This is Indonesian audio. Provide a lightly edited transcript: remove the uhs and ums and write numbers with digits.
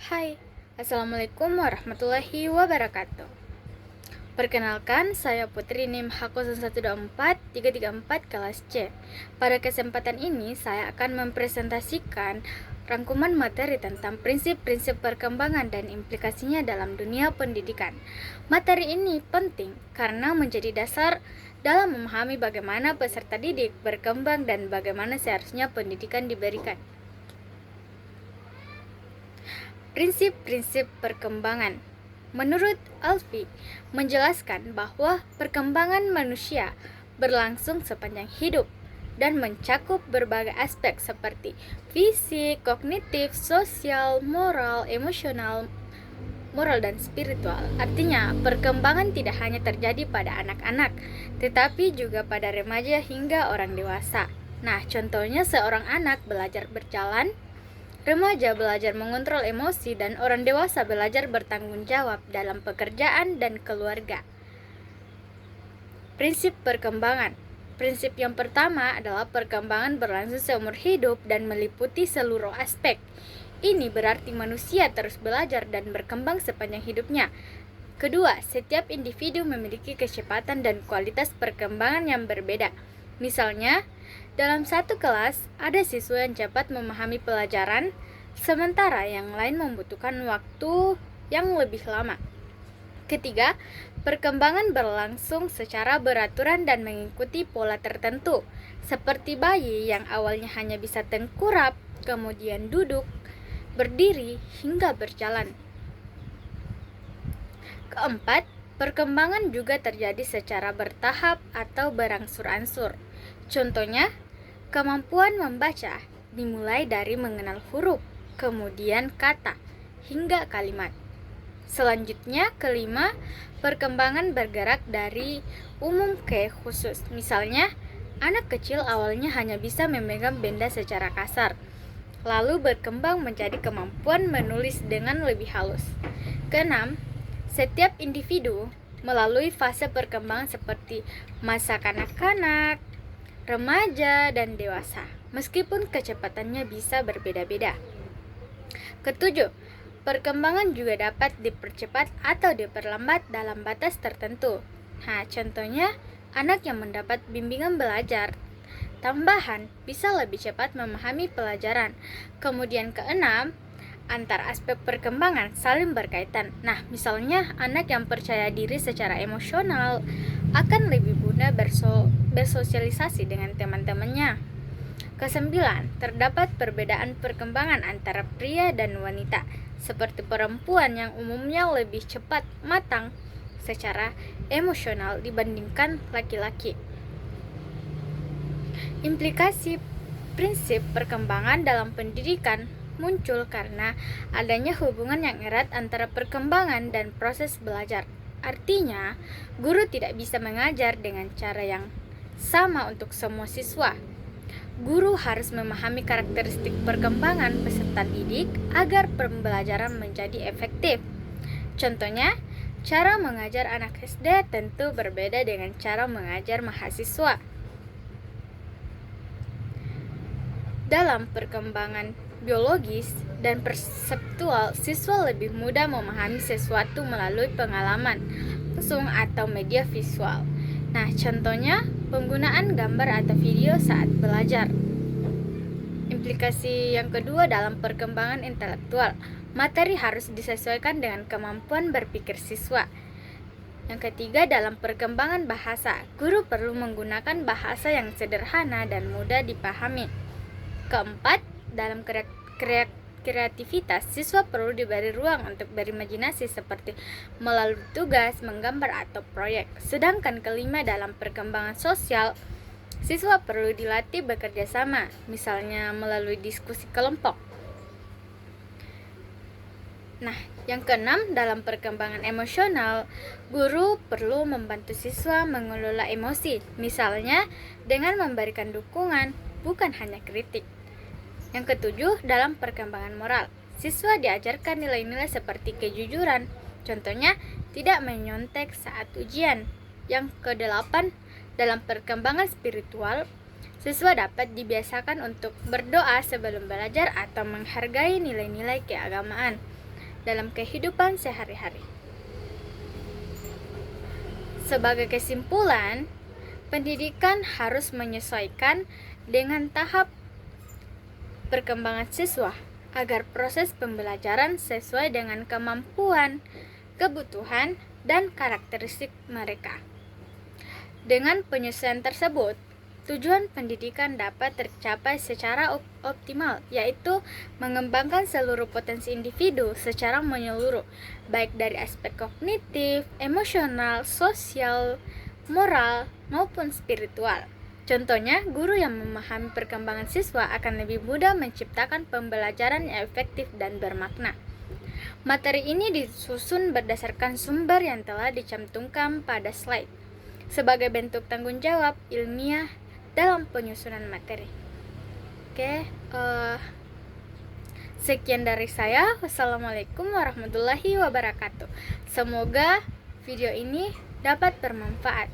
Hai, Assalamualaikum warahmatullahi wabarakatuh. Perkenalkan, saya Putri NIM H0124334 kelas C. Pada kesempatan ini, saya akan mempresentasikan rangkuman materi tentang prinsip-prinsip perkembangan dan implikasinya dalam dunia pendidikan. Materi ini penting karena menjadi dasar dalam memahami bagaimana peserta didik berkembang dan bagaimana seharusnya pendidikan diberikan. Prinsip-prinsip perkembangan. Menurut Alfie, menjelaskan bahwa perkembangan manusia berlangsung sepanjang hidup dan mencakup berbagai aspek seperti fisik, kognitif, sosial, moral, emosional, dan spiritual. Artinya, perkembangan tidak hanya terjadi pada anak-anak, tetapi juga pada remaja hingga orang dewasa. Nah, contohnya seorang anak belajar berjalan, remaja belajar mengontrol emosi, dan orang dewasa belajar bertanggung jawab dalam pekerjaan dan keluarga. Prinsip perkembangan. Prinsip yang pertama adalah perkembangan berlangsung seumur hidup dan meliputi seluruh aspek. Ini berarti manusia terus belajar dan berkembang sepanjang hidupnya. Kedua, setiap individu memiliki kecepatan dan kualitas perkembangan yang berbeda. Misalnya, dalam satu kelas, ada siswa yang cepat memahami pelajaran, sementara yang lain membutuhkan waktu yang lebih lama. Ketiga, perkembangan berlangsung secara beraturan dan mengikuti pola tertentu, seperti bayi yang awalnya hanya bisa tengkurap, kemudian duduk, berdiri, hingga berjalan. Keempat, perkembangan juga terjadi secara bertahap atau berangsur-angsur. Contohnya, kemampuan membaca dimulai dari mengenal huruf, kemudian kata, hingga kalimat. Selanjutnya, kelima, perkembangan bergerak dari umum ke khusus. Misalnya, anak kecil awalnya hanya bisa memegang benda secara kasar, lalu berkembang menjadi kemampuan menulis dengan lebih halus. Keenam, setiap individu melalui fase perkembangan seperti masa kanak-kanak, remaja, dan dewasa, meskipun kecepatannya bisa berbeda-beda. Ketujuh, perkembangan juga dapat dipercepat atau diperlambat dalam batas tertentu. Nah, contohnya, anak yang mendapat bimbingan belajar tambahan bisa lebih cepat memahami pelajaran. Kemudian keenam, antar aspek perkembangan saling berkaitan. Nah, misalnya anak yang percaya diri secara emosional akan lebih mudah bersosialisasi dengan teman-temannya. Kesembilan, terdapat perbedaan perkembangan antara pria dan wanita, seperti perempuan yang umumnya lebih cepat matang secara emosional dibandingkan laki-laki. Implikasi prinsip perkembangan dalam pendidikan muncul karena adanya hubungan yang erat antara perkembangan dan proses belajar. Artinya, guru tidak bisa mengajar dengan cara yang sama untuk semua siswa. Guru harus memahami karakteristik perkembangan peserta didik agar pembelajaran menjadi efektif. Contohnya, cara mengajar anak SD tentu berbeda dengan cara mengajar mahasiswa. Dalam perkembangan biologis dan perseptual, siswa lebih mudah memahami sesuatu melalui pengalaman langsung atau media visual. Nah, contohnya penggunaan gambar atau video saat belajar. Implikasi yang kedua dalam perkembangan intelektual, materi harus disesuaikan dengan kemampuan berpikir siswa. Yang ketiga, dalam perkembangan bahasa, guru perlu menggunakan bahasa yang sederhana dan mudah dipahami. Keempat, dalam kreativitas, siswa perlu diberi ruang untuk berimajinasi seperti melalui tugas, menggambar, atau proyek. Sedangkan kelima, dalam perkembangan sosial, siswa perlu dilatih bekerja sama, misalnya melalui diskusi kelompok. Nah, yang keenam, dalam perkembangan emosional, guru perlu membantu siswa mengelola emosi, misalnya dengan memberikan dukungan, bukan hanya kritik. Yang ketujuh, dalam perkembangan moral, siswa diajarkan nilai-nilai seperti kejujuran, contohnya tidak menyontek saat ujian. Yang kedelapan, dalam perkembangan spiritual, siswa dapat dibiasakan untuk berdoa sebelum belajar atau menghargai nilai-nilai keagamaan. dalam kehidupan sehari-hari. Sebagai kesimpulan, pendidikan harus menyesuaikan dengan tahap perkembangan siswa agar proses pembelajaran sesuai dengan kemampuan, kebutuhan, dan karakteristik mereka. Dengan penyesuaian tersebut, tujuan pendidikan dapat tercapai secara optimal, yaitu mengembangkan seluruh potensi individu secara menyeluruh, baik dari aspek kognitif, emosional, sosial, moral, maupun spiritual. Contohnya, guru yang memahami perkembangan siswa akan lebih mudah menciptakan pembelajaran yang efektif dan bermakna. Materi ini disusun berdasarkan sumber yang telah dicantumkan pada slide, sebagai bentuk tanggung jawab ilmiah dalam penyusunan materi. Sekian dari saya. Wassalamualaikum warahmatullahi wabarakatuh. Semoga video ini dapat bermanfaat.